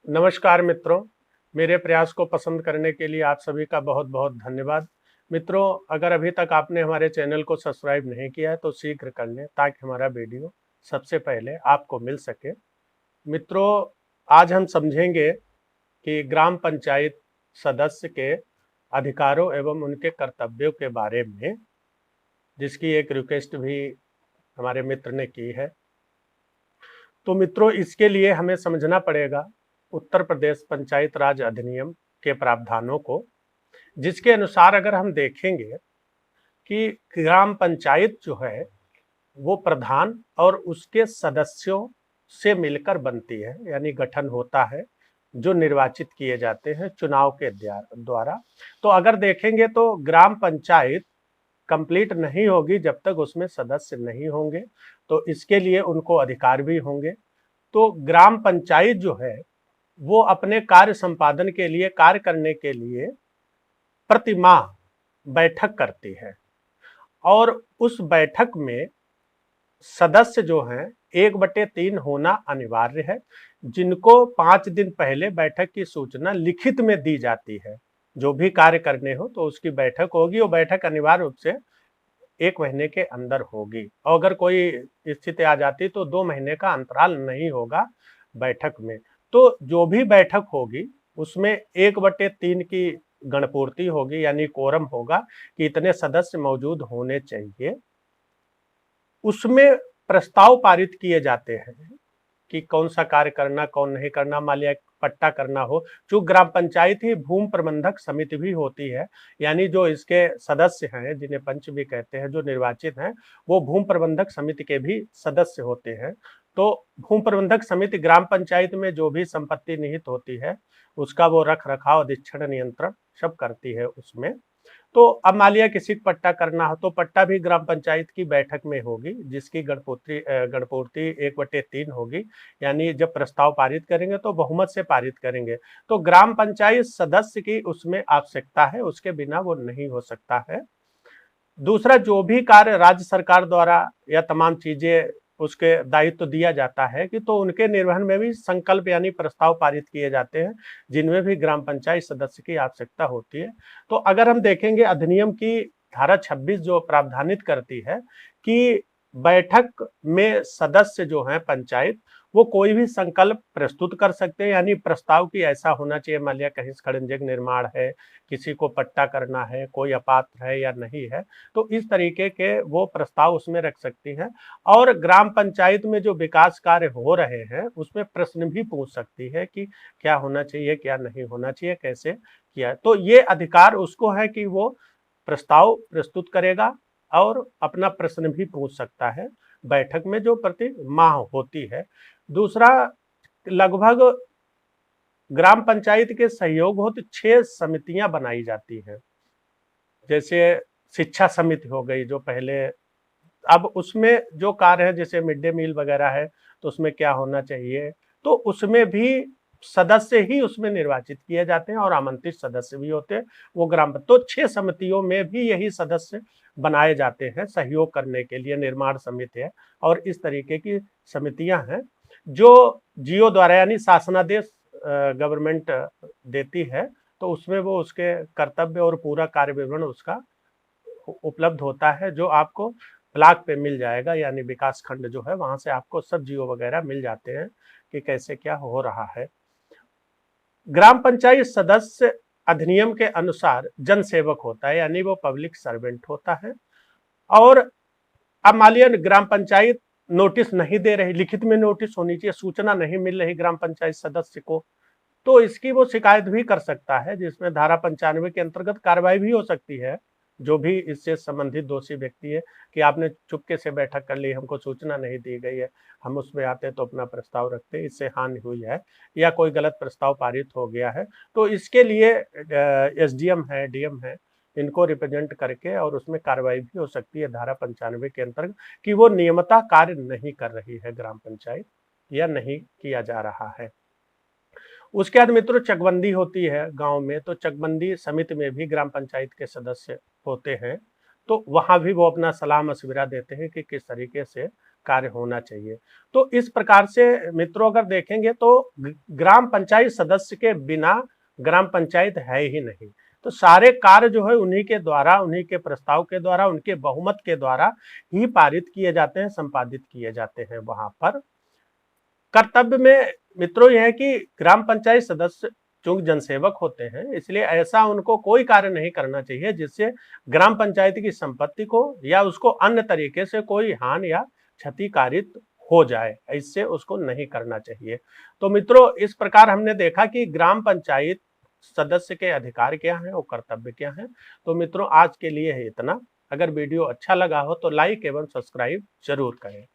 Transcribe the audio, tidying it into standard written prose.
नमस्कार मित्रों, मेरे प्रयास को पसंद करने के लिए आप सभी का बहुत बहुत धन्यवाद। मित्रों, अगर अभी तक आपने हमारे चैनल को सब्सक्राइब नहीं किया है तो शीघ्र कर लें ताकि हमारा वीडियो सबसे पहले आपको मिल सके। मित्रों, आज हम समझेंगे कि ग्राम पंचायत सदस्य के अधिकारों एवं उनके कर्तव्यों के बारे में, जिसकी एक रिक्वेस्ट भी हमारे मित्र ने की है। तो मित्रों, इसके लिए हमें समझना पड़ेगा उत्तर प्रदेश पंचायत राज अधिनियम के प्रावधानों को, जिसके अनुसार अगर हम देखेंगे कि ग्राम पंचायत जो है वो प्रधान और उसके सदस्यों से मिलकर बनती है, यानी गठन होता है, जो निर्वाचित किए जाते हैं चुनाव के द्वारा। तो अगर देखेंगे तो ग्राम पंचायत कंप्लीट नहीं होगी जब तक उसमें सदस्य नहीं होंगे, तो इसके लिए उनको अधिकार भी होंगे। तो ग्राम पंचायत जो है वो अपने कार्य संपादन के लिए, कार्य करने के लिए प्रति माह बैठक करती है और उस बैठक में सदस्य जो हैं 1/3 होना अनिवार्य है, जिनको 5 दिन पहले बैठक की सूचना लिखित में दी जाती है। जो भी कार्य करने हो तो उसकी बैठक होगी, और बैठक अनिवार्य रूप से 1 महीने के अंदर होगी, और अगर कोई स्थिति आ जाती तो 2 महीने का अंतराल नहीं होगा बैठक में। तो जो भी बैठक होगी उसमें 1/3 की गणपूर्ति होगी, यानी कोरम होगा कि इतने सदस्य मौजूद होने चाहिए। उसमें प्रस्ताव पारित किए जाते हैं कि कौन सा कार्य करना, कौन नहीं करना। मान लिया पट्टा करना हो, जो ग्राम पंचायत ही भूमि प्रबंधक समिति भी होती है, यानी जो इसके सदस्य हैं, जिन्हें पंच भी कहते हैं, जो निर्वाचित हैं, वो भूमि प्रबंधक समिति के भी सदस्य होते हैं। तो भूमि प्रबंधक समिति ग्राम पंचायत में जो भी संपत्ति निहित होती है उसका वो रख रखाव, अधिक्षण, नियंत्रण सब करती है उसमें। तो अब मान लिया किसी को पट्टा करना हो तो पट्टा भी ग्राम पंचायत की बैठक में होगी, जिसकी गणपूर्ति 1/3 होगी, यानी जब प्रस्ताव पारित करेंगे तो बहुमत से पारित करेंगे। तो ग्राम पंचायत सदस्य की उसमें आवश्यकता है, उसके बिना वो नहीं हो सकता है। दूसरा, जो भी कार्य राज्य सरकार द्वारा या तमाम चीजें उसके दायित्व तो दिया जाता है कि तो उनके निर्वहन में भी संकल्प यानी प्रस्ताव पारित किए जाते हैं, जिनमें भी ग्राम पंचायत सदस्य की आवश्यकता होती है। तो अगर हम देखेंगे अधिनियम की धारा 26 जो प्रावधानित करती है कि बैठक में सदस्य जो हैं पंचायत, वो कोई भी संकल्प प्रस्तुत कर सकते हैं, यानी प्रस्ताव की ऐसा होना चाहिए। मान लिया कहीं खड़ंजे निर्माण है, किसी को पट्टा करना है, कोई अपात्र है या नहीं है, तो इस तरीके के वो प्रस्ताव उसमें रख सकती हैं। और ग्राम पंचायत में जो विकास कार्य हो रहे हैं उसमें प्रश्न भी पूछ सकती है कि क्या होना चाहिए, क्या नहीं होना चाहिए, कैसे किया। तो ये अधिकार उसको है कि वो प्रस्ताव प्रस्तुत करेगा और अपना प्रश्न भी पूछ सकता है बैठक में, जो प्रति माह होती है। दूसरा, लगभग ग्राम पंचायत के सहयोग हो तो 6 समितियां बनाई जाती हैं। जैसे शिक्षा समिति हो गई जो पहले, अब उसमें जो कार्य है जैसे मिड डे मील वगैरह है तो उसमें क्या होना चाहिए, तो उसमें भी सदस्य ही उसमें निर्वाचित किए जाते हैं और आमंत्रित सदस्य भी होते हैं। वो तो 6 समितियों में भी यही सदस्य बनाए जाते हैं सहयोग करने के लिए। निर्माण समिति है और इस तरीके की समितियां हैं जो जियो द्वारा यानी शासनादेश गवर्नमेंट देती है, तो उसमें वो उसके कर्तव्य और पूरा कार्य विवरण उसका उपलब्ध होता है, जो आपको ब्लॉक पे मिल जाएगा, यानी विकास खंड जो है वहां से आपको सब जियो वगैरह मिल जाते हैं कि कैसे क्या हो रहा है। ग्राम पंचायत सदस्य अधिनियम के अनुसार जन सेवक होता है, यानी वो पब्लिक सर्वेंट होता है। और अब मान लिया ग्राम पंचायत नोटिस नहीं दे रही, लिखित में नोटिस होनी चाहिए, सूचना नहीं मिल रही ग्राम पंचायत सदस्य को, तो इसकी वो शिकायत भी कर सकता है, जिसमें धारा 95 के अंतर्गत कार्रवाई भी हो सकती है। जो भी इससे संबंधित दोषी व्यक्ति है कि आपने चुपके से बैठक कर ली, हमको सूचना नहीं दी गई है, हम उसमें आते तो अपना प्रस्ताव रखते, इससे हानि हुई है या कोई गलत प्रस्ताव पारित हो गया है, तो इसके लिए एसडीएम है, डीएम है, इनको रिप्रेजेंट करके और उसमें कार्रवाई भी हो सकती है धारा 95 के अंतर्गत कि वो नियमतः कार्य नहीं कर रही है ग्राम पंचायत या नहीं किया जा रहा है। उसके बाद मित्रों चकबंदी होती है गांव में, तो चकबंदी समिति में भी ग्राम पंचायत के सदस्य होते हैं, तो वहां भी वो अपना सलाह मशविरा देते हैं कि किस तरीके से कार्य होना चाहिए। तो इस प्रकार से मित्रों अगर देखेंगे तो ग्राम पंचायत सदस्य के बिना ग्राम पंचायत है ही नहीं। तो सारे कार्य जो है उन्हीं के द्वारा, उन्हीं के प्रस्ताव के द्वारा, उनके बहुमत के द्वारा ही पारित किए जाते हैं, संपादित किए जाते हैं। वहां पर कर्तव्य में मित्रों यह है कि ग्राम पंचायत सदस्य चूंकि जनसेवक होते हैं, इसलिए ऐसा उनको कोई कार्य नहीं करना चाहिए जिससे ग्राम पंचायत की संपत्ति को या उसको अन्य तरीके से कोई हानि या क्षति कारित हो जाए, इससे उसको नहीं करना चाहिए। तो मित्रों इस प्रकार हमने देखा कि ग्राम पंचायत सदस्य के अधिकार क्या हैं और कर्तव्य क्या हैं। तो मित्रों आज के लिए है इतना। अगर वीडियो अच्छा लगा हो तो लाइक एवं सब्सक्राइब जरूर करें।